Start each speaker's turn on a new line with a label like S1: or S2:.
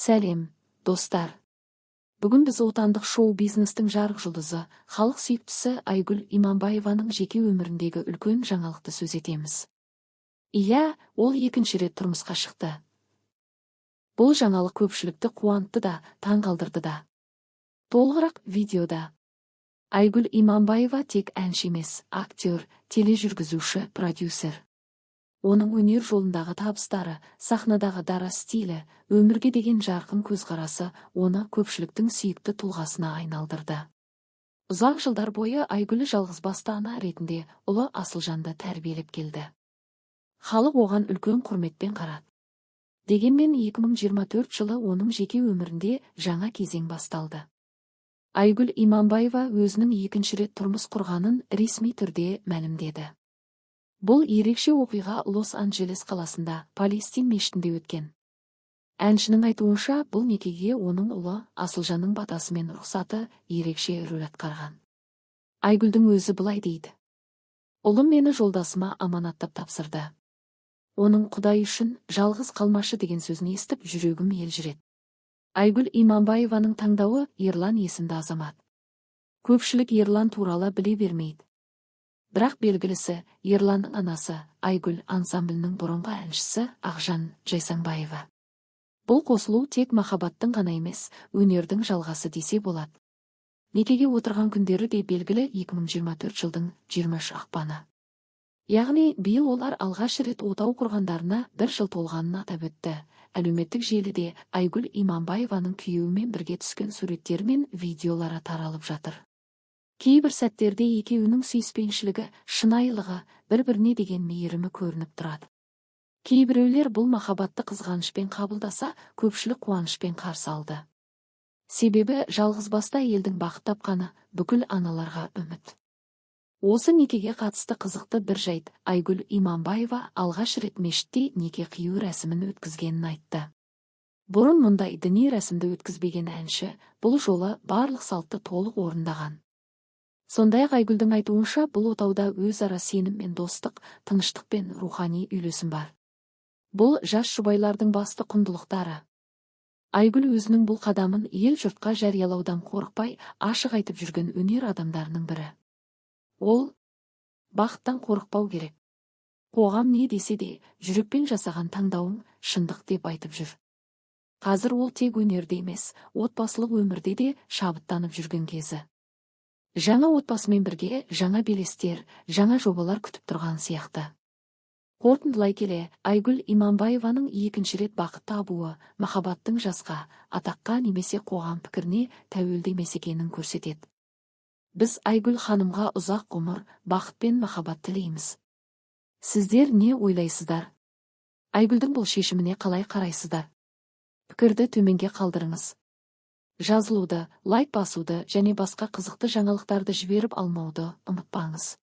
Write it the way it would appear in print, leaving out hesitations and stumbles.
S1: Сәлем, достар. Бүгін біз отандық шоу-бизнестің жарық жұлдызы, халық сүйіктісі Айгүл Иманбаеваның жеке өміріндегі үлкен жаңалықты сөз етеміз. Иә, ол екінші рет тұрмысқа шықты. Бұл жаңалық көпшілікті қуантты да, таңғалдырды да. Толығырақ видеода. Айгүл Иманбаева тек әнші емес, актер, тележүргізуші, продюсер. Оның өнер жолындағы табыстары, сахнадағы дара стилі, өмірге деген жарқын көзқарасы оны көпшіліктің сүйікті тұлғасына айналдырды. Ұзақ жылдар бойы Айгүл жалғызбасты ана ретінде ұлы Асылжанды тәрбиелеп келді. Халық оған үлкен құрметпен қарады. Дегенмен 2024 жылы оның жеке өмірінде жаңа кезең басталды. Айгүл Иманбаева өзінің екінші рет тұрмыс құрғанын ресми түрде мәлімдеді. Бұл ерекше оқиға Лос-Анджелес қаласында, Палестин мешітінде өткен. Әншінің айтуынша, бұл некеге оның ұлы Асылжанның батасы мен рұқсаты ерекше рөл атқарған. Айгүлдің өзі былай дейді: "Ұлым мені жолдасыма аманаттап тапсырды. Оның Құдай үшін жалғыз қалмашы деген сөзін естіп, жүрегім елжіреді." Айгүл Иманбаеваның таңдауы Ерлан есімді азамат. Көпшілік Ерлан туралы біле бермейді. Бірақ белгілісі, Ерланның анасы Айгүл ансамблінің бұрынғы әншісі Ақжан Жайсаңбаева. Бұл қосылу тек махаббаттың ғана емес, өнердің жалғасы десе болады. Некеге отырған күндері де белгілі 2024 жылдың 23 ақпаны. Яғни биыл олар алғаш рет отау құрғандарына 1 жыл толғанын атап өтті. Әлеуметтік желіде Айгүл Иманбаеваның күйеуімен бірге түскен суреттер мен видеолары таралып жатыр. Кейбір сәттерде екеуінің сүйіспеншілігі, шынайылығы, бір-біріне деген мейірімі көрініп тұрады. Кейбіреулер бұл махаббатты қызғанышпен қабылдаса, көпшілік қуанышпен қарсы алды. Себебі жалғызбасты елдің бақыт тапқаны бүкіл аналарға үміт. Осы некеге қатысты қызықты бір жайт: Айгүл Иманбаева алғаш рет мешітте неке қию рәсімін өткізгенін айтты. Бұрын мұндай діни рәсімді өткізбеген әнші бұл жолы барлық салтты толық орындаған. Сондай-ақ Айгүлдің айтуынша, бұл отауда өзара сенім мен достық, тыныштық пен рухани үйлесім бар. Бұл жас жұбайлардың басты құндылықтары. Айгүл өзінің бұл қадамын ел жұртқа жариялаудан қорықпай, ашық айтып жүрген өнер адамдарының бірі. Ол: "Бақыттан қорықпау керек. Қоғам не десе де, жүрекпен жасаған таңдауың шындық" деп айтып жүр. Қазір ол тек өнерде емес, отбасылық өмірде де шабыттанып жүрген кезі. Жаңа отбасымен бірге жаңа белестер, жаңа жобалар күтіп тұрған сияқты. Қорытындылай келе, Айгүл Иманбаеваның екінші рет бақыт табуы махаббаттың жасқа, атаққа немесе қоғам пікіріне тәуелді емес екенін көрсетеді. Біз Айгүл ханымға ұзақ ғұмыр, бақыт пен махаббат тілейміз. Сіздер не ойлайсыздар? Айгүлдің бұл шешіміне қалай қарайсыздар? Пікірді төменге қалдырыңыз. Жазылуды, лайк басуды және басқа қызықты жаңалықтарды жіберіп алмауды ұмытпаңыз.